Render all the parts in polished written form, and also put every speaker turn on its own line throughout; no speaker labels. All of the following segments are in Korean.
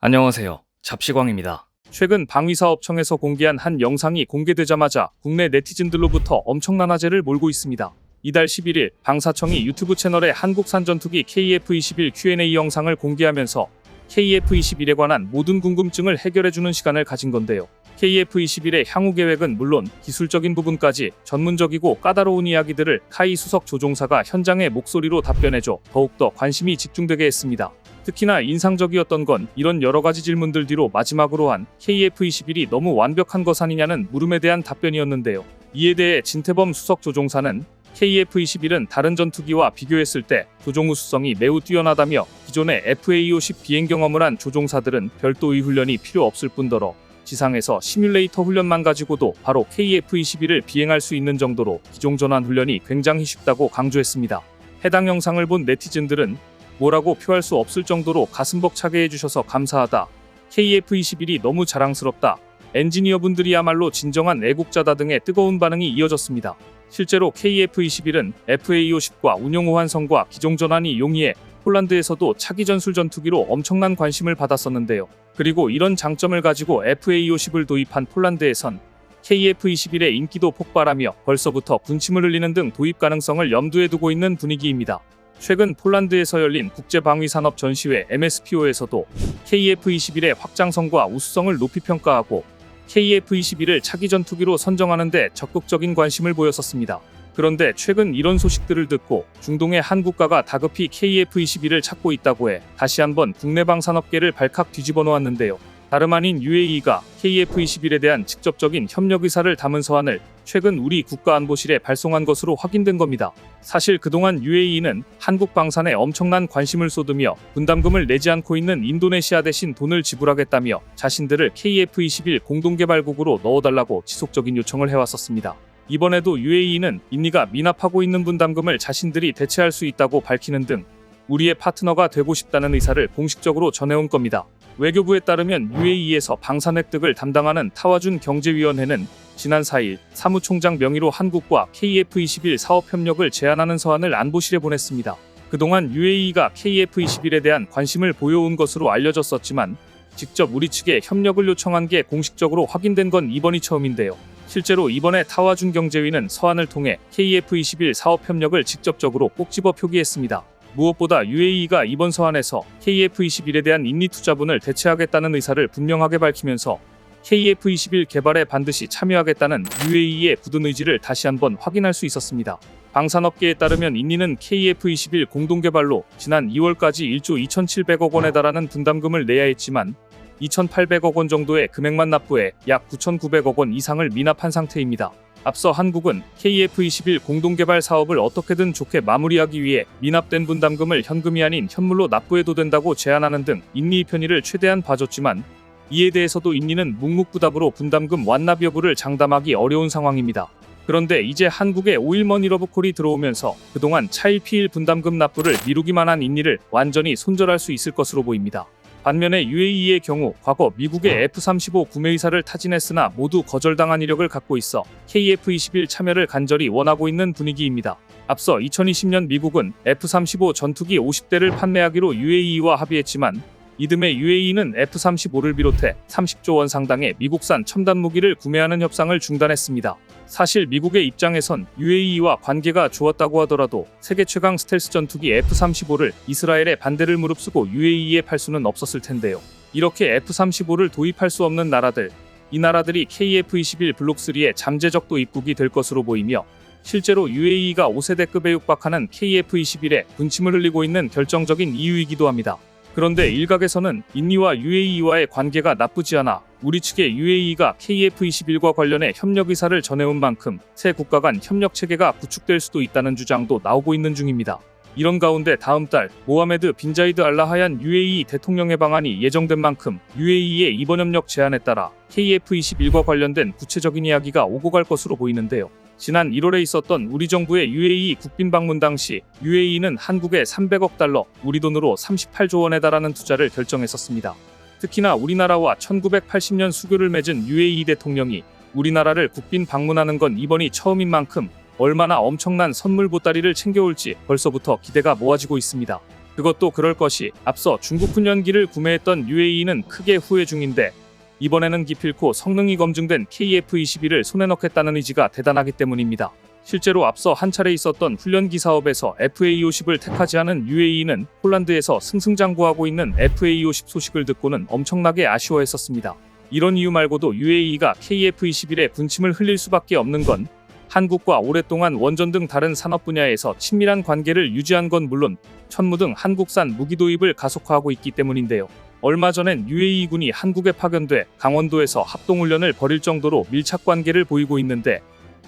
안녕하세요. 잡시광입니다. 최근 방위사업청에서 공개한 한 영상이 공개되자마자 국내 네티즌들로부터 엄청난 화제를 몰고 있습니다. 이달 11일 방사청이 유튜브 채널에 한국산 전투기 KF-21 Q&A 영상을 공개하면서 KF-21에 관한 모든 궁금증을 해결해주는 시간을 가진 건데요. KF-21의 향후 계획은 물론 기술적인 부분까지 전문적이고 까다로운 이야기들을 카이 수석 조종사가 현장의 목소리로 답변해줘 더욱더 관심이 집중되게 했습니다. 특히나 인상적이었던 건 이런 여러가지 질문들 뒤로 마지막으로 한 KF-21이 너무 완벽한 것 아니냐는 물음에 대한 답변이었는데요. 이에 대해 진태범 수석 조종사는 KF-21은 다른 전투기와 비교했을 때 조종 우수성이 매우 뛰어나다며 기존의 FA-50 비행 경험을 한 조종사들은 별도의 훈련이 필요 없을 뿐더러 지상에서 시뮬레이터 훈련만 가지고도 바로 KF-21을 비행할 수 있는 정도로 기종전환 훈련이 굉장히 쉽다고 강조했습니다. 해당 영상을 본 네티즌들은 뭐라고 표할 수 없을 정도로 가슴 벅차게 해주셔서 감사하다. KF-21이 너무 자랑스럽다. 엔지니어분들이야말로 진정한 애국자다 등의 뜨거운 반응이 이어졌습니다. 실제로 KF-21은 FA-50과 운용 호환성과 기종 전환이 용이해 폴란드에서도 차기 전술 전투기로 엄청난 관심을 받았었는데요. 그리고 이런 장점을 가지고 FA-50을 도입한 폴란드에선 KF-21의 인기도 폭발하며 벌써부터 군침을 흘리는 등 도입 가능성을 염두에 두고 있는 분위기입니다. 최근 폴란드에서 열린 국제방위산업 전시회 MSPO에서도 KF-21의 확장성과 우수성을 높이 평가하고 KF-21을 차기 전투기로 선정하는 데 적극적인 관심을 보였었습니다. 그런데 최근 이런 소식들을 듣고 중동의 한 국가가 다급히 KF-21을 찾고 있다고 해 다시 한번 국내 방산업계를 발칵 뒤집어 놓았는데요. 다름 아닌 UAE가 KF-21에 대한 직접적인 협력 의사를 담은 서한을 최근 우리 국가안보실에 발송한 것으로 확인된 겁니다. 사실 그동안 UAE는 한국 방산에 엄청난 관심을 쏟으며 분담금을 내지 않고 있는 인도네시아 대신 돈을 지불하겠다며 자신들을 KF-21 공동개발국으로 넣어달라고 지속적인 요청을 해왔었습니다. 이번에도 UAE는 인니가 미납하고 있는 분담금을 자신들이 대체할 수 있다고 밝히는 등 우리의 파트너가 되고 싶다는 의사를 공식적으로 전해온 겁니다. 외교부에 따르면 UAE에서 방산 획득을 담당하는 타와준 경제위원회는 지난 4일 사무총장 명의로 한국과 KF-21 사업 협력을 제안하는 서한을 안보실에 보냈습니다. 그동안 UAE가 KF-21에 대한 관심을 보여온 것으로 알려졌었지만 직접 우리 측에 협력을 요청한 게 공식적으로 확인된 건 이번이 처음인데요. 실제로 이번에 타와준 경제위는 서한을 통해 KF-21 사업 협력을 직접적으로 꼭 집어 표기했습니다. 무엇보다 UAE가 이번 서한에서 KF-21에 대한 인리 투자분을 대체하겠다는 의사를 분명하게 밝히면서 KF-21 개발에 반드시 참여하겠다는 UAE의 굳은 의지를 다시 한번 확인할 수 있었습니다. 방산업계에 따르면 인리는 KF-21 공동개발로 지난 2월까지 1조 2,700억 원에 달하는 분담금을 내야 했지만 2,800억 원 정도의 금액만 납부해 약 9,900억 원 이상을 미납한 상태입니다. 앞서 한국은 KF-21 공동개발 사업을 어떻게든 좋게 마무리하기 위해 미납된 분담금을 현금이 아닌 현물로 납부해도 된다고 제안하는 등 인리의 편의를 최대한 봐줬지만 이에 대해서도 인리는 묵묵부답으로 분담금 완납 여부를 장담하기 어려운 상황입니다. 그런데 이제 한국에 오일머니 러브콜이 들어오면서 그동안 차일피일 분담금 납부를 미루기만 한 인리를 완전히 손절할 수 있을 것으로 보입니다. 반면에 UAE의 경우 과거 미국의 F-35 구매 의사를 타진했으나 모두 거절당한 이력을 갖고 있어 KF-21 참여를 간절히 원하고 있는 분위기입니다. 앞서 2020년 미국은 F-35 전투기 50대를 판매하기로 UAE와 합의했지만 이듬해 UAE는 F-35를 비롯해 30조 원 상당의 미국산 첨단 무기를 구매하는 협상을 중단했습니다. 사실 미국의 입장에선 UAE와 관계가 좋았다고 하더라도 세계 최강 스텔스 전투기 F-35를 이스라엘의 반대를 무릅쓰고 UAE에 팔 수는 없었을 텐데요. 이렇게 F-35를 도입할 수 없는 나라들, 이 나라들이 KF-21 블록3의 잠재적 도입국이 될 것으로 보이며 실제로 UAE가 5세대급에 육박하는 KF-21에 군침을 흘리고 있는 결정적인 이유이기도 합니다. 그런데 일각에서는 인리와 UAE와의 관계가 나쁘지 않아 우리 측의 UAE가 KF-21과 관련해 협력 의사를 전해온 만큼 세 국가 간 협력 체계가 구축될 수도 있다는 주장도 나오고 있는 중입니다. 이런 가운데 다음 달 모하메드 빈 자이드 알 나하얀 UAE 대통령의 방한이 예정된 만큼 UAE의 이번 협력 제안에 따라 KF-21과 관련된 구체적인 이야기가 오고 갈 것으로 보이는데요. 지난 1월에 있었던 우리 정부의 UAE 국빈 방문 당시 UAE는 한국에 300억 달러, 우리 돈으로 38조 원에 달하는 투자를 결정했었습니다. 특히나 우리나라와 1980년 수교를 맺은 UAE 대통령이 우리나라를 국빈 방문하는 건 이번이 처음인 만큼 얼마나 엄청난 선물 보따리를 챙겨올지 벌써부터 기대가 모아지고 있습니다. 그것도 그럴 것이 앞서 중국 훈련기를 구매했던 UAE는 크게 후회 중인데 이번에는 기필코 성능이 검증된 KF-21을 손에 넣겠다는 의지가 대단하기 때문입니다. 실제로 앞서 한 차례 있었던 훈련기 사업에서 FA-50을 택하지 않은 UAE는 폴란드에서 승승장구하고 있는 FA-50 소식을 듣고는 엄청나게 아쉬워했었습니다. 이런 이유 말고도 UAE가 KF-21에 군침을 흘릴 수밖에 없는 건 한국과 오랫동안 원전 등 다른 산업 분야에서 친밀한 관계를 유지한 건 물론 천무 등 한국산 무기 도입을 가속화하고 있기 때문인데요. 얼마 전엔 UAE군이 한국에 파견돼 강원도에서 합동훈련을 벌일 정도로 밀착 관계를 보이고 있는데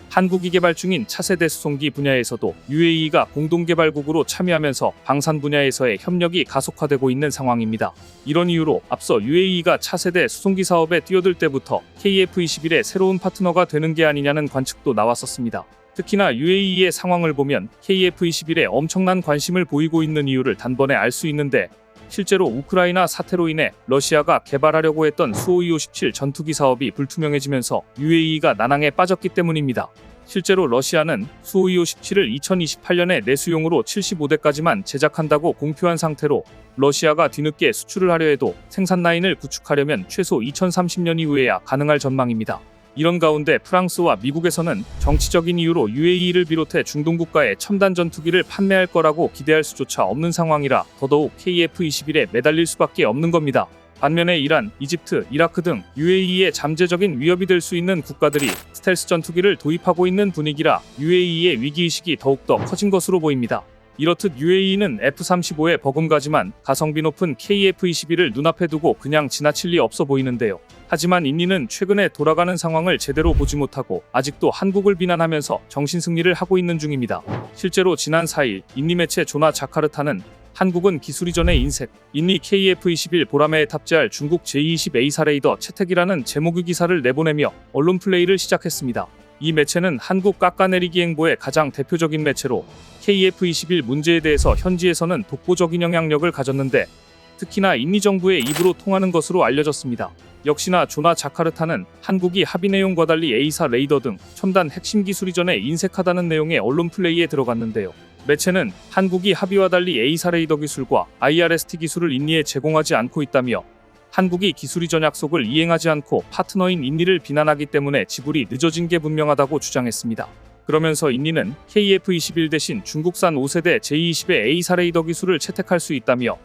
한국이 개발 중인 차세대 수송기 분야에서도 UAE가 공동개발국으로 참여하면서 방산 분야에서의 협력이 가속화되고 있는 상황입니다. 이런 이유로 앞서 UAE가 차세대 수송기 사업에 뛰어들 때부터 KF-21의 새로운 파트너가 되는 게 아니냐는 관측도 나왔었습니다. 특히나 UAE의 상황을 보면 KF-21에 엄청난 관심을 보이고 있는 이유를 단번에 알 수 있는데 실제로 우크라이나 사태로 인해 러시아가 개발하려고 했던 수호이-57 전투기 사업이 불투명해지면서 UAE가 난항에 빠졌기 때문입니다. 실제로 러시아는 수호이-57을 2028년에 내수용으로 75대까지만 제작한다고 공표한 상태로 러시아가 뒤늦게 수출을 하려 해도 생산 라인을 구축하려면 최소 2030년 이후에야 가능할 전망입니다. 이런 가운데 프랑스와 미국에서는 정치적인 이유로 UAE를 비롯해 중동 국가에 첨단 전투기를 판매할 거라고 기대할 수조차 없는 상황이라 더더욱 KF-21에 매달릴 수밖에 없는 겁니다. 반면에 이란, 이집트, 이라크 등 UAE의 잠재적인 위협이 될 수 있는 국가들이 스텔스 전투기를 도입하고 있는 분위기라 UAE의 위기의식이 더욱더 커진 것으로 보입니다. 이렇듯 UAE는 F-35에 버금가지만 가성비 높은 KF-21을 눈앞에 두고 그냥 지나칠 리 없어 보이는데요. 하지만 인니는 최근에 돌아가는 상황을 제대로 보지 못하고 아직도 한국을 비난하면서 정신승리를 하고 있는 중입니다. 실제로 지난 4일 인니 매체 조나 자카르타는 한국은 기술 이전의 인색, 인니 KF-21 보라매에 탑재할 중국 J-20A 사레이더 채택이라는 제목의 기사를 내보내며 언론 플레이를 시작했습니다. 이 매체는 한국 깎아내리기 행보의 가장 대표적인 매체로 KF-21 문제에 대해서 현지에서는 독보적인 영향력을 가졌는데 특히나 인니 정부의 입으로 통하는 것으로 알려졌습니다. 역시나 조나 자카르타는 한국이 합의 내용과 달리 A사 레이더 등 첨단 핵심 기술 이전에 인색하다는 내용의 언론 플레이에 들어갔는데요. 매체는 한국이 합의와 달리 A사 레이더 기술과 IRST 기술을 인니에 제공하지 않고 있다며 한국이 기술 이전 약속을 이행하지 않고 파트너인 인니를 비난하기 때문에 지불이 늦어진 게 분명하다고 주장했습니다. 그러면서 인니는 KF-21 대신 중국산 5세대 J-20의 A사 레이더 기술을 채택할 수 있다며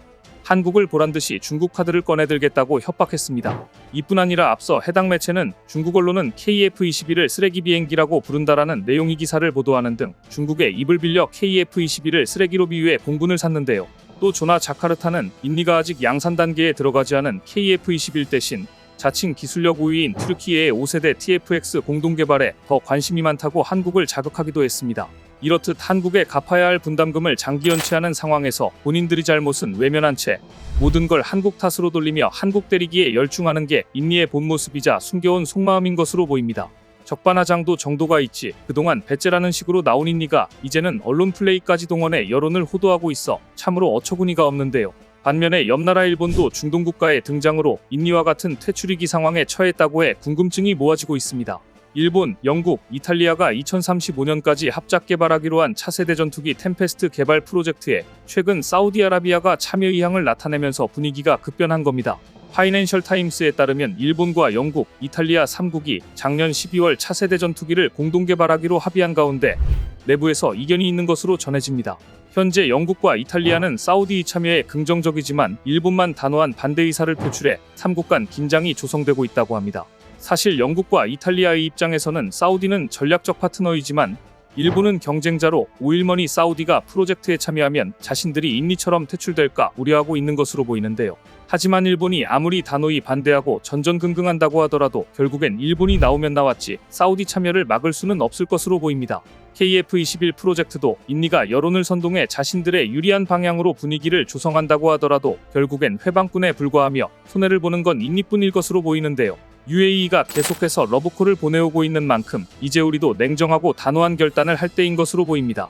한국을 보란듯이 중국 카드를 꺼내들겠다고 협박했습니다. 이뿐 아니라 앞서 해당 매체는 중국 언론은 KF-21을 쓰레기 비행기라고 부른다라는 내용의 기사를 보도하는 등 중국의 입을 빌려 KF-21을 쓰레기로 비유해 공분을 샀는데요. 또 조나 자카르타는 인니가 아직 양산 단계에 들어가지 않은 KF-21 대신 자칭 기술력 우위인 튀르키예의 5세대 TFX 공동 개발에 더 관심이 많다고 한국을 자극하기도 했습니다. 이렇듯 한국에 갚아야 할 분담금을 장기 연체하는 상황에서 본인들이 잘못은 외면한 채 모든 걸 한국 탓으로 돌리며 한국 때리기에 열중하는 게 인니의 본 모습이자 숨겨온 속마음인 것으로 보입니다. 적반하장도 정도가 있지 그동안 배째라는 식으로 나온 인니가 이제는 언론 플레이까지 동원해 여론을 호도하고 있어 참으로 어처구니가 없는데요. 반면에 옆나라 일본도 중동 국가의 등장으로 인니와 같은 퇴출위기 상황에 처했다고 해 궁금증이 모아지고 있습니다. 일본, 영국, 이탈리아가 2035년까지 합작 개발하기로 한 차세대 전투기 템페스트 개발 프로젝트에 최근 사우디아라비아가 참여 의향을 나타내면서 분위기가 급변한 겁니다. 파이낸셜 타임스에 따르면 일본과 영국, 이탈리아 3국이 작년 12월 차세대 전투기를 공동 개발하기로 합의한 가운데 내부에서 이견이 있는 것으로 전해집니다. 현재 영국과 이탈리아는 사우디 참여에 긍정적이지만 일본만 단호한 반대 의사를 표출해 3국 간 긴장이 조성되고 있다고 합니다. 사실 영국과 이탈리아의 입장에서는 사우디는 전략적 파트너이지만 일본은 경쟁자로 오일머니 사우디가 프로젝트에 참여하면 자신들이 인니처럼 퇴출될까 우려하고 있는 것으로 보이는데요. 하지만 일본이 아무리 단호히 반대하고 전전긍긍한다고 하더라도 결국엔 일본이 나오면 나왔지 사우디 참여를 막을 수는 없을 것으로 보입니다. KF-21 프로젝트도 인니가 여론을 선동해 자신들의 유리한 방향으로 분위기를 조성한다고 하더라도 결국엔 회방꾼에 불과하며 손해를 보는 건 인니뿐일 것으로 보이는데요. UAE가 계속해서 러브콜을 보내오고 있는 만큼 이제 우리도 냉정하고 단호한 결단을 할 때인 것으로 보입니다.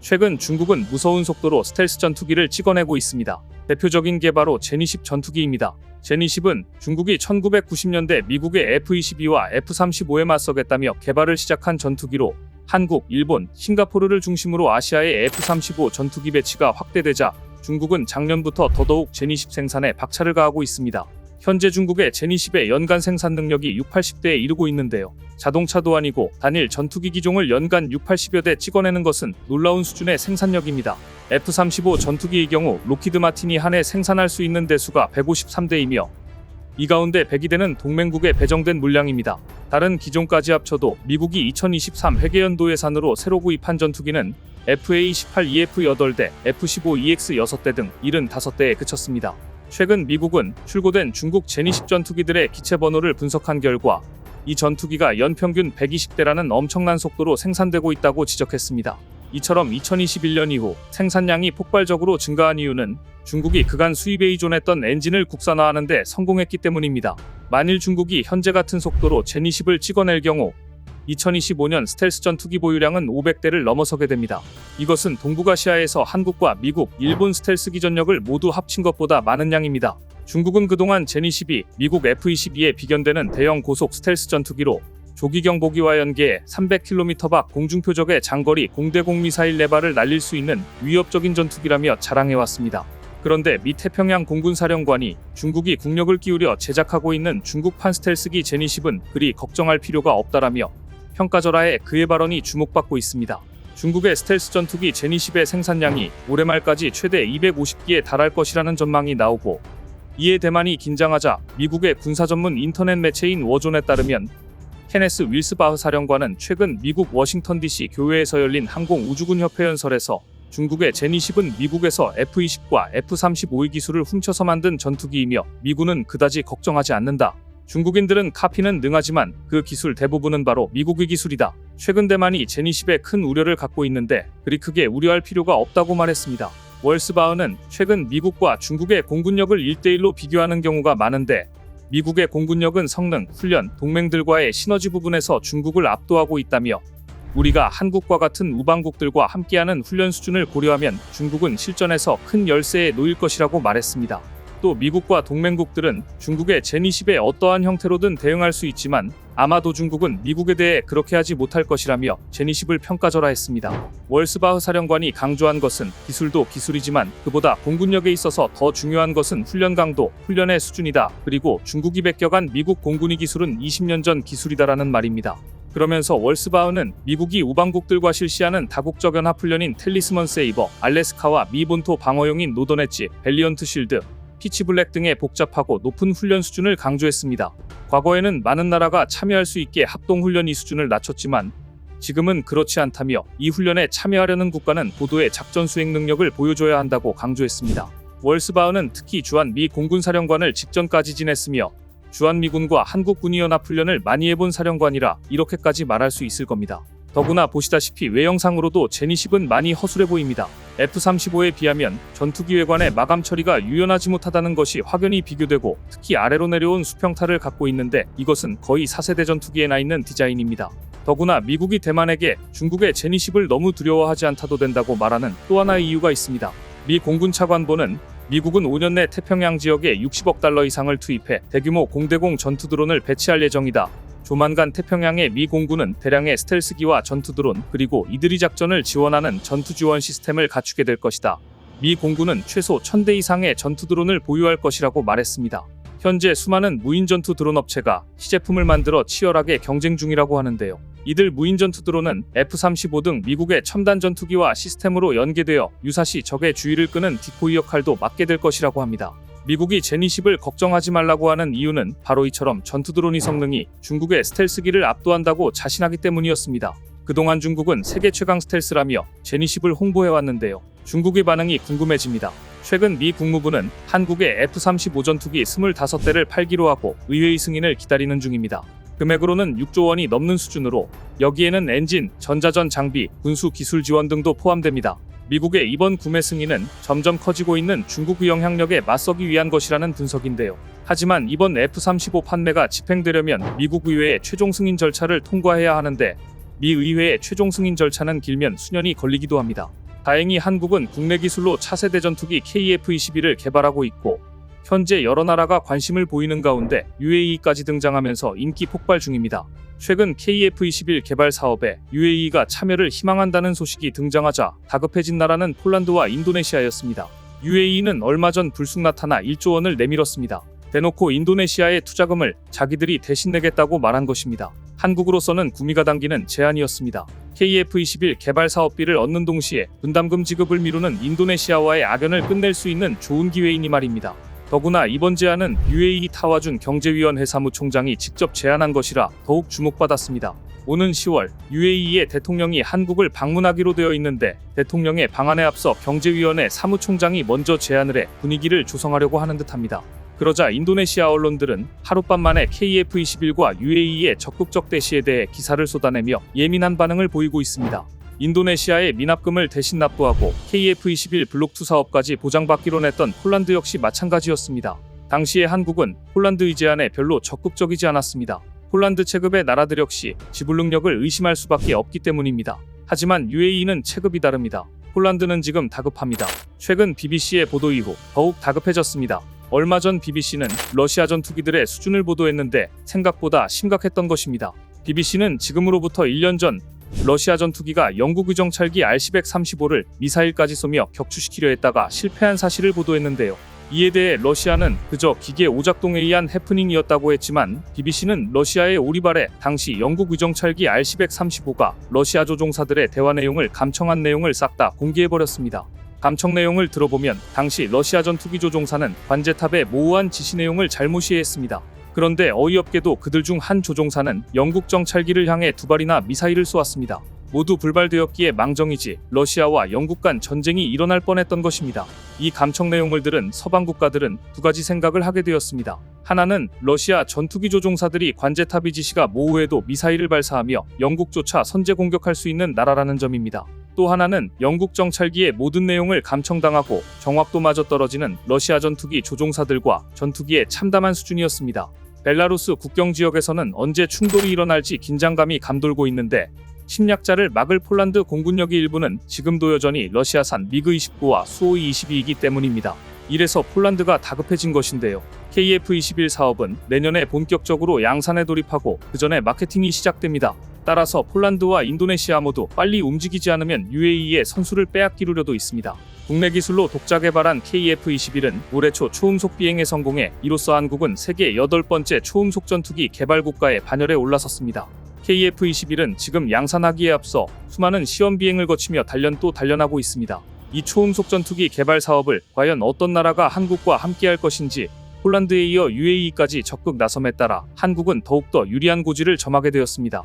최근 중국은 무서운 속도로 스텔스 전투기를 찍어내고 있습니다. 대표적인 게 바로 제니10 전투기입니다. 제니10은 중국이 1990년대 미국의 F-22와 F-35에 맞서겠다며 개발을 시작한 전투기로 한국, 일본, 싱가포르를 중심으로 아시아의 F-35 전투기 배치가 확대되자 중국은 작년부터 더더욱 제니10 생산에 박차를 가하고 있습니다. 현재 중국의 제니10의 연간 생산 능력이 680대에 이르고 있는데요. 자동차도 아니고 단일 전투기 기종을 연간 680여 대 찍어내는 것은 놀라운 수준의 생산력입니다. F-35 전투기의 경우 로키드 마틴이 한 해 생산할 수 있는 대수가 153대이며 이 가운데 102대는 동맹국에 배정된 물량입니다. 다른 기종까지 합쳐도 미국이 2023 회계연도 예산으로 새로 구입한 전투기는 FA-18EF 8대, F-15EX 6대 등 75대에 그쳤습니다. 최근 미국은 출고된 중국 제니10 전투기들의 기체 번호를 분석한 결과 이 전투기가 연평균 120대라는 엄청난 속도로 생산되고 있다고 지적했습니다. 이처럼 2021년 이후 생산량이 폭발적으로 증가한 이유는 중국이 그간 수입에 의존했던 엔진을 국산화하는 데 성공했기 때문입니다. 만일 중국이 현재 같은 속도로 제니10을 찍어낼 경우 2025년 스텔스 전투기 보유량은 500대를 넘어서게 됩니다. 이것은 동북아시아에서 한국과 미국, 일본 스텔스 기전력을 모두 합친 것보다 많은 양입니다. 중국은 그동안 제니12, 미국 F-22에 비견되는 대형 고속 스텔스 전투기로 조기 경보기와 연계해 300km 밖 공중표적의 장거리 공대공 미사일 4발을 날릴 수 있는 위협적인 전투기라며 자랑해왔습니다. 그런데 미 태평양 공군사령관이 중국이 국력을 기울여 제작하고 있는 중국판 스텔스기 제니10은 그리 걱정할 필요가 없다라며 평가절하해 그의 발언이 주목받고 있습니다. 중국의 스텔스 전투기 제니10의 생산량이 올해 말까지 최대 250기에 달할 것이라는 전망이 나오고 이에 대만이 긴장하자 미국의 군사전문 인터넷 매체인 워존에 따르면 케네스 윌스 바흐 사령관은 최근 미국 워싱턴 DC 교회에서 열린 항공우주군협회 연설에서 중국의 제니10은 미국에서 F-20과 F-35의 기술을 훔쳐서 만든 전투기이며 미군은 그다지 걱정하지 않는다. 중국인들은 카피는 능하지만 그 기술 대부분은 바로 미국의 기술이다. 최근 대만이 제니10에 큰 우려를 갖고 있는데 그리 크게 우려할 필요가 없다고 말했습니다. 월스바흐는 최근 미국과 중국의 공군력을 1대1로 비교하는 경우가 많은데 미국의 공군력은 성능, 훈련, 동맹들과의 시너지 부분에서 중국을 압도하고 있다며 우리가 한국과 같은 우방국들과 함께하는 훈련 수준을 고려하면 중국은 실전에서 큰 열세에 놓일 것이라고 말했습니다. 또 미국과 동맹국들은 중국의 제니10에 어떠한 형태로든 대응할 수 있지만 아마도 중국은 미국에 대해 그렇게 하지 못할 것이라며 제니10을 평가절하했습니다. 월스바흐 사령관이 강조한 것은 기술도 기술이지만 그보다 공군력에 있어서 더 중요한 것은 훈련 강도, 훈련의 수준이다. 그리고 중국이 베껴간 미국 공군의 기술은 20년 전 기술이다라는 말입니다. 그러면서 월스바흐는 미국이 우방국들과 실시하는 다국적 연합훈련인 텔리스먼 세이버, 알래스카와 미 본토 방어용인 노던 엣지, 밸리언트 실드, 피치블랙 등의 복잡하고 높은 훈련 수준을 강조했습니다. 과거에는 많은 나라가 참여할 수 있게 합동훈련 이 수준을 낮췄지만 지금은 그렇지 않다며 이 훈련에 참여하려는 국가는 고도의 작전 수행 능력을 보여줘야 한다고 강조했습니다. 월스바흐는 특히 주한 미 공군사령관을 직전까지 지냈으며 주한미군과 한국군이 연합훈련을 많이 해본 사령관이라 이렇게까지 말할 수 있을 겁니다. 더구나 보시다시피 외형상으로도 제니10은 많이 허술해 보입니다. F-35에 비하면 전투기 외관의 마감 처리가 유연하지 못하다는 것이 확연히 비교되고 특히 아래로 내려온 수평타를 갖고 있는데 이것은 거의 4세대 전투기에 나 있는 디자인입니다. 더구나 미국이 대만에게 중국의 제니10을 너무 두려워하지 않다도 된다고 말하는 또 하나의 이유가 있습니다. 미 공군 차관보는 미국은 5년 내 태평양 지역에 60억 달러 이상을 투입해 대규모 공대공 전투 드론을 배치할 예정이다. 조만간 태평양의 미 공군은 대량의 스텔스기와 전투 드론 그리고 이들이 작전을 지원하는 전투 지원 시스템을 갖추게 될 것이다. 미 공군은 최소 1000대 이상의 전투 드론을 보유할 것이라고 말했습니다. 현재 수많은 무인 전투 드론 업체가 시제품을 만들어 치열하게 경쟁 중이라고 하는데요. 이들 무인 전투 드론은 F-35 등 미국의 첨단 전투기와 시스템으로 연계되어 유사시 적의 주의를 끄는 디코이 역할도 맡게 될 것이라고 합니다. 미국이 제니10을 걱정하지 말라고 하는 이유는 바로 이처럼 전투 드론의 성능이 중국의 스텔스기를 압도한다고 자신하기 때문이었습니다. 그동안 중국은 세계 최강 스텔스라며 제니10을 홍보해왔는데요. 중국의 반응이 궁금해집니다. 최근 미 국무부는 한국의 F-35 전투기 25대를 팔기로 하고 의회의 승인을 기다리는 중입니다. 금액으로는 6조 원이 넘는 수준으로 여기에는 엔진, 전자전 장비, 군수 기술 지원 등도 포함됩니다. 미국의 이번 구매 승인은 점점 커지고 있는 중국의 영향력에 맞서기 위한 것이라는 분석인데요. 하지만 이번 F-35 판매가 집행되려면 미국 의회의 최종 승인 절차를 통과해야 하는데 미 의회의 최종 승인 절차는 길면 수년이 걸리기도 합니다. 다행히 한국은 국내 기술로 차세대 전투기 KF-21을 개발하고 있고 현재 여러 나라가 관심을 보이는 가운데 UAE까지 등장하면서 인기 폭발 중입니다. 최근 KF-21 개발 사업에 UAE가 참여를 희망한다는 소식이 등장하자 다급해진 나라는 폴란드와 인도네시아였습니다. UAE는 얼마 전 불쑥 나타나 1조 원을 내밀었습니다. 대놓고 인도네시아의 투자금을 자기들이 대신 내겠다고 말한 것입니다. 한국으로서는 구미가 당기는 제안이었습니다. KF-21 개발 사업비를 얻는 동시에 분담금 지급을 미루는 인도네시아와의 악연을 끝낼 수 있는 좋은 기회이니 말입니다. 더구나 이번 제안은 UAE 타와준 경제위원회 사무총장이 직접 제안한 것이라 더욱 주목받았습니다. 오는 10월 UAE의 대통령이 한국을 방문하기로 되어 있는데 대통령의 방안에 앞서 경제위원회 사무총장이 먼저 제안을 해 분위기를 조성하려고 하는 듯합니다. 그러자 인도네시아 언론들은 하룻밤 만에 KF-21과 UAE의 적극적 대시에 대해 기사를 쏟아내며 예민한 반응을 보이고 있습니다. 인도네시아의 미납금을 대신 납부하고 KF-21 블록2 사업까지 보장받기로 냈던 폴란드 역시 마찬가지였습니다. 당시에 한국은 폴란드의 제안에 별로 적극적이지 않았습니다. 폴란드 체급의 나라들 역시 지불 능력을 의심할 수밖에 없기 때문입니다. 하지만 UAE는 체급이 다릅니다. 폴란드는 지금 다급합니다. 최근 BBC의 보도 이후 더욱 다급해졌습니다. 얼마 전 BBC는 러시아 전투기들의 수준을 보도했는데 생각보다 심각했던 것입니다. BBC는 지금으로부터 1년 전 러시아 전투기가 영국 의정찰기 RC-135를 미사일까지 쏘며 격추시키려 했다가 실패한 사실을 보도했는데요. 이에 대해 러시아는 그저 기계 오작동에 의한 해프닝이었다고 했지만 BBC는 러시아의 오리 아래 당시 영국 의정찰기 RC-135가 러시아 조종사들의 대화 내용을 감청한 내용을 싹 다 공개해버렸습니다. 감청 내용을 들어보면 당시 러시아 전투기 조종사는 관제탑의 모호한 지시 내용을 잘못 이해했습니다. 그런데 어이없게도 그들 중 한 조종사는 영국 정찰기를 향해 2발이나 미사일을 쏘았습니다. 모두 불발되었기에 망정이지 러시아와 영국 간 전쟁이 일어날 뻔했던 것입니다. 이 감청 내용을 들은 서방 국가들은 두 가지 생각을 하게 되었습니다. 하나는 러시아 전투기 조종사들이 관제탑의 지시가 모호해도 미사일을 발사하며 영국조차 선제 공격할 수 있는 나라라는 점입니다. 또 하나는 영국 정찰기의 모든 내용을 감청당하고 정확도마저 떨어지는 러시아 전투기 조종사들과 전투기의 참담한 수준이었습니다. 벨라루스 국경 지역에서는 언제 충돌이 일어날지 긴장감이 감돌고 있는데 침략자를 막을 폴란드 공군력의 일부는 지금도 여전히 러시아산 미그-29와 수호이-22이기 때문입니다. 이래서 폴란드가 다급해진 것인데요. KF-21 사업은 내년에 본격적으로 양산에 돌입하고 그 전에 마케팅이 시작됩니다. 따라서 폴란드와 인도네시아 모두 빨리 움직이지 않으면 UAE의 선수를 빼앗길 우려도 있습니다. 국내 기술로 독자 개발한 KF-21은 올해 초 초음속 비행에 성공해 이로써 한국은 세계 8번째 초음속 전투기 개발 국가의 반열에 올라섰습니다. KF-21은 지금 양산하기에 앞서 수많은 시험 비행을 거치며 단련 또 단련하고 있습니다. 이 초음속 전투기 개발 사업을 과연 어떤 나라가 한국과 함께할 것인지 폴란드에 이어 UAE까지 적극 나섬에 따라 한국은 더욱더 유리한 고지를 점하게 되었습니다.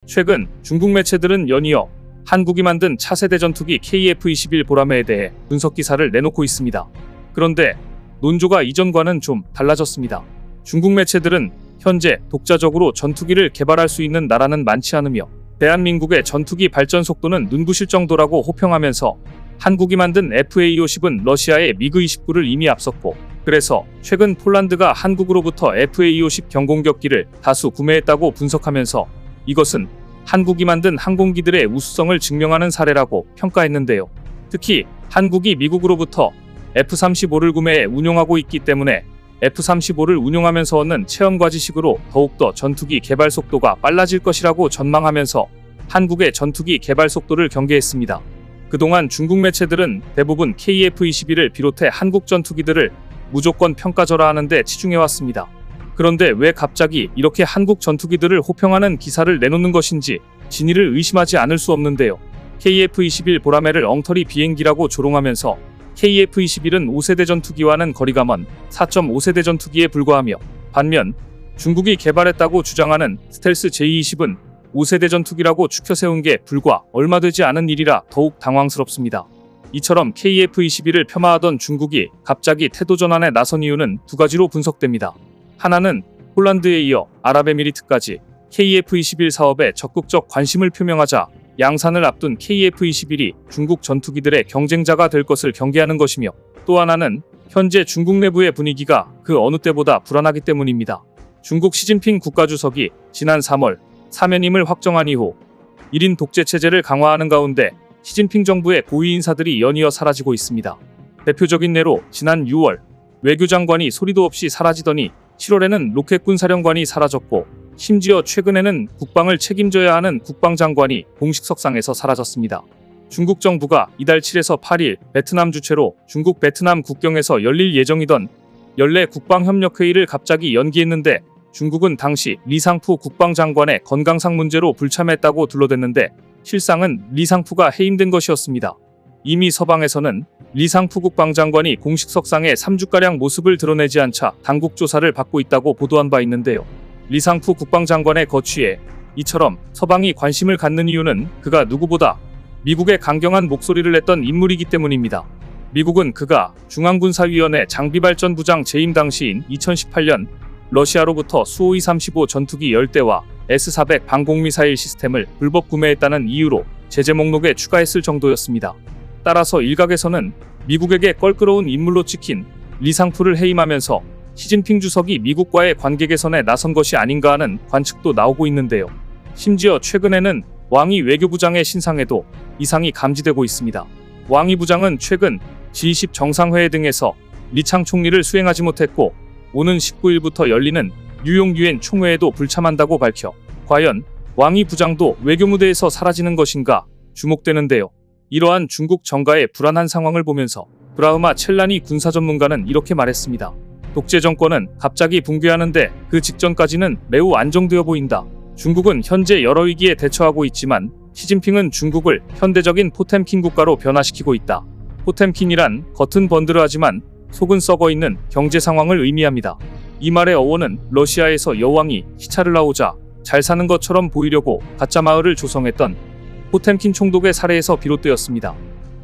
최근 중국 매체들은 연이어 한국이 만든 차세대 전투기 KF-21 보라매에 대해 분석 기사를 내놓고 있습니다. 그런데 논조가 이전과는 좀 달라졌습니다. 중국 매체들은 현재 독자적으로 전투기를 개발할 수 있는 나라는 많지 않으며 대한민국의 전투기 발전 속도는 눈부실 정도라고 호평하면서 한국이 만든 FA-50은 러시아의 미그-29를 이미 앞섰고 그래서 최근 폴란드가 한국으로부터 FA-50 경공격기를 다수 구매했다고 분석하면서 이것은 한국이 만든 항공기들의 우수성을 증명하는 사례라고 평가했는데요. 특히 한국이 미국으로부터 F-35를 구매해 운용하고 있기 때문에 F-35를 운용하면서 얻는 체험과지식으로 더욱더 전투기 개발 속도가 빨라질 것이라고 전망하면서 한국의 전투기 개발 속도를 경계했습니다. 그동안 중국 매체들은 대부분 KF-21을 비롯해 한국 전투기들을 무조건 평가절하하는 데 치중해왔습니다. 그런데 왜 갑자기 이렇게 한국 전투기들을 호평하는 기사를 내놓는 것인지 진위를 의심하지 않을 수 없는데요. KF-21 보라매를 엉터리 비행기라고 조롱하면서 KF-21은 5세대 전투기와는 거리가 먼 4.5세대 전투기에 불과하며 반면 중국이 개발했다고 주장하는 스텔스 J-20은 5세대 전투기라고 추켜 세운 게 불과 얼마 되지 않은 일이라 더욱 당황스럽습니다. 이처럼 KF-21을 폄하하던 중국이 갑자기 태도 전환에 나선 이유는 두 가지로 분석됩니다. 하나는 폴란드에 이어 아랍에미리트까지 KF-21 사업에 적극적 관심을 표명하자 양산을 앞둔 KF-21이 중국 전투기들의 경쟁자가 될 것을 경계하는 것이며 또 하나는 현재 중국 내부의 분위기가 그 어느 때보다 불안하기 때문입니다. 중국 시진핑 국가주석이 지난 3월 사면임을 확정한 이후 1인 독재 체제를 강화하는 가운데 시진핑 정부의 고위 인사들이 연이어 사라지고 있습니다. 대표적인 예로 지난 6월 외교장관이 소리도 없이 사라지더니 7월에는 로켓군 사령관이 사라졌고 심지어 최근에는 국방을 책임져야 하는 국방장관이 공식 석상에서 사라졌습니다. 중국 정부가 이달 7에서 8일 베트남 주최로 중국 베트남 국경에서 열릴 예정이던 연례 국방협력회의를 갑자기 연기했는데 중국은 당시 리상푸 국방장관의 건강상 문제로 불참했다고 둘러댔는데 실상은 리상푸가 해임된 것이었습니다. 이미 서방에서는 리상푸 국방장관이 공식 석상에 3주가량 모습을 드러내지 않자 당국 조사를 받고 있다고 보도한 바 있는데요. 리상푸 국방장관의 거취에 이처럼 서방이 관심을 갖는 이유는 그가 누구보다 미국의 강경한 목소리를 냈던 인물이기 때문입니다. 미국은 그가 중앙군사위원회 장비발전부장 재임 당시인 2018년 러시아로부터 수호이 35 전투기 10대와 S-400 방공미사일 시스템을 불법 구매했다는 이유로 제재 목록에 추가했을 정도였습니다. 따라서 일각에서는 미국에게 껄끄러운 인물로 찍힌 리상푸를 해임하면서 시진핑 주석이 미국과의 관계 개선에 나선 것이 아닌가 하는 관측도 나오고 있는데요. 심지어 최근에는 왕이 외교부장의 신상에도 이상이 감지되고 있습니다. 왕이 부장은 최근 G20 정상회의 등에서 리창 총리를 수행하지 못했고 오는 19일부터 열리는 뉴욕 UN 총회에도 불참한다고 밝혀 과연 왕이 부장도 외교무대에서 사라지는 것인가 주목되는데요. 이러한 중국 정가의 불안한 상황을 보면서 브라흐마 첼라니 군사전문가는 이렇게 말했습니다. 독재 정권은 갑자기 붕괴하는데 그 직전까지는 매우 안정되어 보인다. 중국은 현재 여러 위기에 대처하고 있지만 시진핑은 중국을 현대적인 포템킨 국가로 변화시키고 있다. 포템킨이란 겉은 번드르하지만 속은 썩어있는 경제 상황을 의미합니다. 이 말의 어원은 러시아에서 여왕이 시차를 나오자 잘 사는 것처럼 보이려고 가짜 마을을 조성했던 포템킨 총독의 사례에서 비롯되었습니다.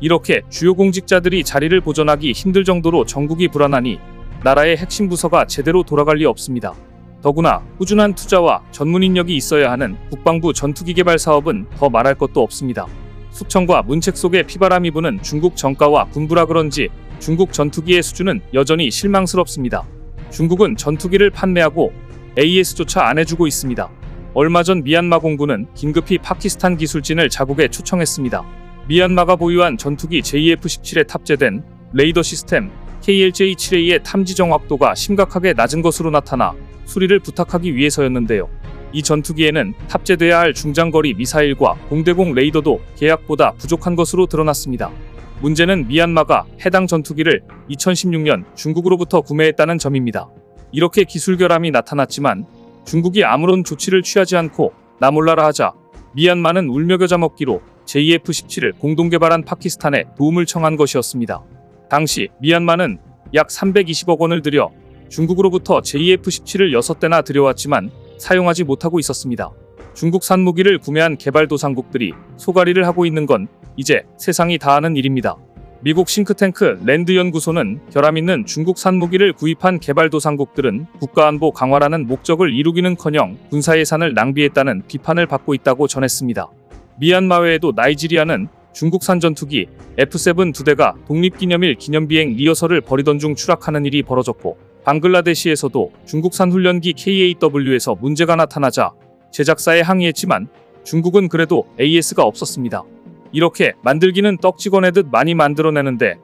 이렇게 주요 공직자들이 자리를 보존하기 힘들 정도로 정국이 불안하니 나라의 핵심 부서가 제대로 돌아갈 리 없습니다. 더구나 꾸준한 투자와 전문 인력이 있어야 하는 국방부 전투기 개발 사업은 더 말할 것도 없습니다. 숙청과 문책 속에 피바람이 부는 중국 정가와 군부라 그런지 중국 전투기의 수준은 여전히 실망스럽습니다. 중국은 전투기를 판매하고 AS조차 안 해주고 있습니다. 얼마 전 미얀마 공군은 긴급히 파키스탄 기술진을 자국에 초청했습니다. 미얀마가 보유한 전투기 JF-17에 탑재된 레이더 시스템 KLJ-7A의 탐지 정확도가 심각하게 낮은 것으로 나타나 수리를 부탁하기 위해서였는데요. 이 전투기에는 탑재돼야 할 중장거리 미사일과 공대공 레이더도 계약보다 부족한 것으로 드러났습니다. 문제는 미얀마가 해당 전투기를 2016년 중국으로부터 구매했다는 점입니다. 이렇게 기술 결함이 나타났지만 중국이 아무런 조치를 취하지 않고 나 몰라라 하자 미얀마는 울며 겨자 먹기로 JF-17을 공동 개발한 파키스탄에 도움을 청한 것이었습니다. 당시 미얀마는 약 320억 원을 들여 중국으로부터 JF-17을 6대나 들여왔지만 사용하지 못하고 있었습니다. 중국산 무기를 구매한 개발도상국들이 소가리를 하고 있는 건 이제 세상이 다 아는 일입니다. 미국 싱크탱크 랜드 연구소는 결함 있는 중국산 무기를 구입한 개발도상국들은 국가안보 강화라는 목적을 이루기는커녕 군사 예산을 낭비했다는 비판을 받고 있다고 전했습니다. 미얀마 외에도 나이지리아는 중국산 전투기 F-7 2대가 독립기념일 기념비행 리허설을 벌이던 중 추락하는 일이 벌어졌고 방글라데시에서도 중국산 훈련기 KAW에서 문제가 나타나자 제작사에 항의했지만 중국은 그래도 AS가 없었습니다. 이렇게 만들기는 떡 찍어내듯 많이 만들어내는데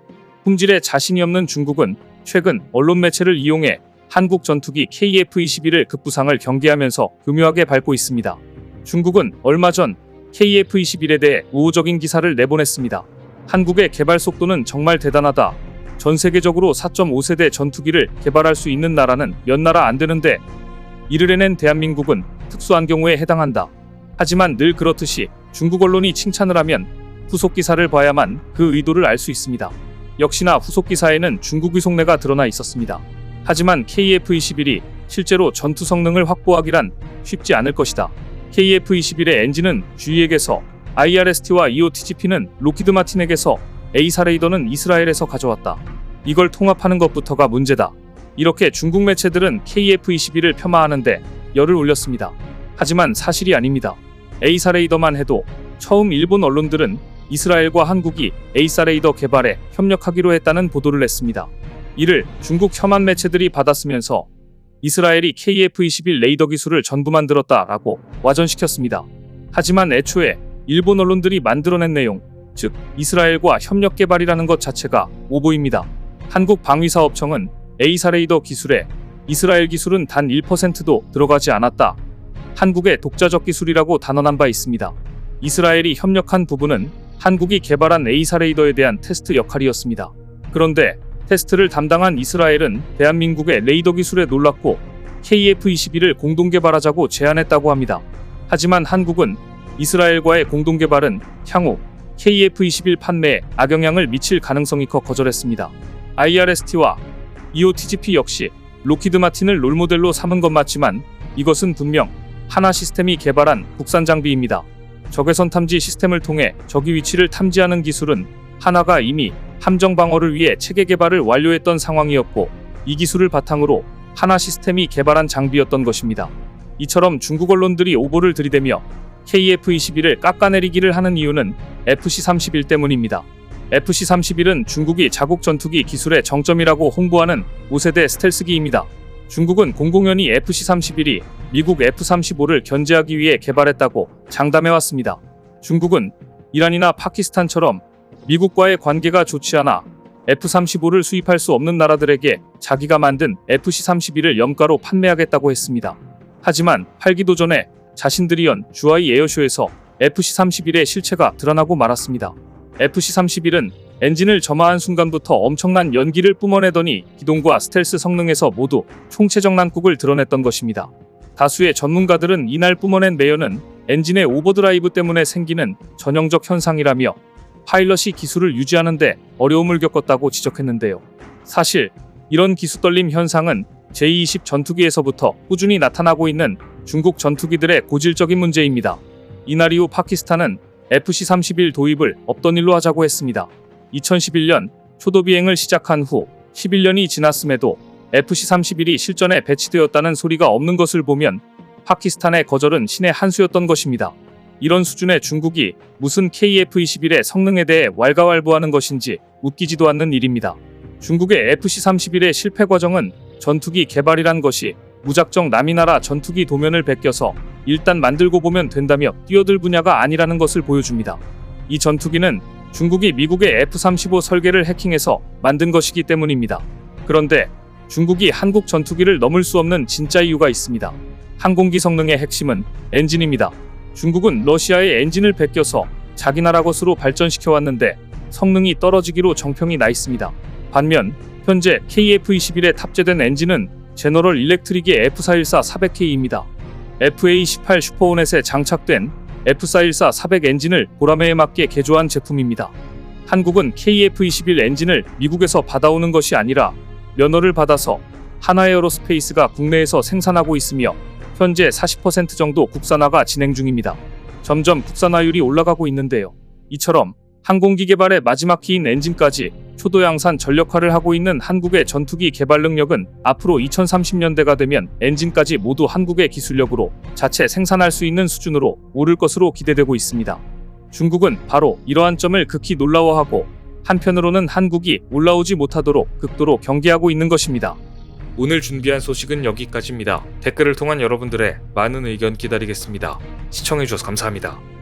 품질에 자신이 없는 중국은 최근 언론 매체를 이용해 한국 전투기 KF-21을 급부상을 경계하면서 교묘하게 밟고 있습니다. 중국은 얼마 전 KF-21에 대해 우호적인 기사를 내보냈습니다. 한국의 개발 속도는 정말 대단하다. 전 세계적으로 4.5세대 전투기를 개발할 수 있는 나라는 몇 나라 안 되는데 이를 해낸 대한민국은 특수한 경우에 해당한다. 하지만 늘 그렇듯이 중국 언론이 칭찬을 하면 후속 기사를 봐야만 그 의도를 알 수 있습니다. 역시나 후속 기사에는 중국의 속내가 드러나 있었습니다. 하지만 KF-21이 실제로 전투 성능을 확보하기란 쉽지 않을 것이다. KF-21의 엔진은 GE에게서, IRST와 EOTGP는 로키드 마틴에게서, A사 레이더는 이스라엘에서 가져왔다. 이걸 통합하는 것부터가 문제다. 이렇게 중국 매체들은 KF-21을 폄하하는데 열을 올렸습니다. 하지만 사실이 아닙니다. A사 레이더만 해도 처음 일본 언론들은 이스라엘과 한국이 A사 레이더 개발에 협력하기로 했다는 보도를 냈습니다. 이를 중국 혐한 매체들이 받았으면서 이스라엘이 KF-21 레이더 기술을 전부 만들었다라고 와전시켰습니다. 하지만 애초에 일본 언론들이 만들어낸 내용, 즉 이스라엘과 협력 개발이라는 것 자체가 오보입니다. 한국방위사업청은 A사 레이더 기술에 이스라엘 기술은 단 1%도 들어가지 않았다. 한국의 독자적 기술이라고 단언한 바 있습니다. 이스라엘이 협력한 부분은 한국이 개발한 에이사 레이더에 대한 테스트 역할이었습니다. 그런데 테스트를 담당한 이스라엘은 대한민국의 레이더 기술에 놀랐고 KF-21을 공동 개발하자고 제안했다고 합니다. 하지만 한국은 이스라엘과의 공동 개발은 향후 KF-21 판매에 악영향을 미칠 가능성이 커 거절했습니다. IRST와 EOTGP 역시 록히드 마틴을 롤모델로 삼은 것 맞지만 이것은 분명 하나 시스템이 개발한 국산 장비입니다. 적외선 탐지 시스템을 통해 적의 위치를 탐지하는 기술은 하나가 이미 함정 방어를 위해 체계 개발을 완료했던 상황이었고 이 기술을 바탕으로 하나 시스템이 개발한 장비였던 것입니다. 이처럼 중국 언론들이 오보를 들이대며 KF-21을 깎아내리기를 하는 이유는 FC-31 때문입니다. FC-31은 중국이 자국 전투기 기술의 정점이라고 홍보하는 5세대 스텔스기입니다. 중국은 공공연히 FC-31이 미국 F-35를 견제하기 위해 개발했다고 장담해왔습니다. 중국은 이란이나 파키스탄처럼 미국과의 관계가 좋지 않아 F-35를 수입할 수 없는 나라들에게 자기가 만든 FC-31을 염가로 판매하겠다고 했습니다. 하지만 팔기도 전에 자신들이 연 주하이 에어쇼에서 FC-31의 실체가 드러나고 말았습니다. FC-31은 엔진을 점화한 순간부터 엄청난 연기를 뿜어내더니 기동과 스텔스 성능에서 모두 총체적 난국을 드러냈던 것입니다. 다수의 전문가들은 이날 뿜어낸 매연은 엔진의 오버드라이브 때문에 생기는 전형적 현상이라며 파일럿이 기술을 유지하는데 어려움을 겪었다고 지적했는데요. 사실 이런 기수 떨림 현상은 제-20 전투기에서부터 꾸준히 나타나고 있는 중국 전투기들의 고질적인 문제입니다. 이날 이후 파키스탄은 FC-31 도입을 없던 일로 하자고 했습니다. 2011년 초도 비행을 시작한 후 11년이 지났음에도 FC-31이 실전에 배치되었다는 소리가 없는 것을 보면 파키스탄의 거절은 신의 한 수였던 것입니다. 이런 수준의 중국이 무슨 KF-21의 성능에 대해 왈가왈부하는 것인지 웃기지도 않는 일입니다. 중국의 FC-31의 실패 과정은 전투기 개발이란 것이 무작정 남이 나라 전투기 도면을 베껴서 일단 만들고 보면 된다며 뛰어들 분야가 아니라는 것을 보여줍니다. 이 전투기는 중국이 미국의 F-35 설계를 해킹해서 만든 것이기 때문입니다. 그런데 중국이 한국 전투기를 넘을 수 없는 진짜 이유가 있습니다. 항공기 성능의 핵심은 엔진입니다. 중국은 러시아의 엔진을 베껴서 자기 나라 것으로 발전시켜왔는데 성능이 떨어지기로 정평이 나 있습니다. 반면 현재 KF-21에 탑재된 엔진은 제너럴 일렉트릭의 F414-400K입니다. FA-18 슈퍼호넷에 장착된 F414-400 엔진을 보라매에 맞게 개조한 제품입니다. 한국은 KF-21 엔진을 미국에서 받아오는 것이 아니라 면허를 받아서 하나에어로스페이스가 국내에서 생산하고 있으며 현재 40% 정도 국산화가 진행 중입니다. 점점 국산화율이 올라가고 있는데요. 이처럼 항공기 개발의 마지막 키인 엔진까지 초도 양산 전력화를 하고 있는 한국의 전투기 개발 능력은 앞으로 2030년대가 되면 엔진까지 모두 한국의 기술력으로 자체 생산할 수 있는 수준으로 오를 것으로 기대되고 있습니다. 중국은 바로 이러한 점을 극히 놀라워하고 한편으로는 한국이 올라오지 못하도록 극도로 경계하고 있는 것입니다.
오늘 준비한 소식은 여기까지입니다. 댓글을 통한 여러분들의 많은 의견 기다리겠습니다. 시청해주셔서 감사합니다.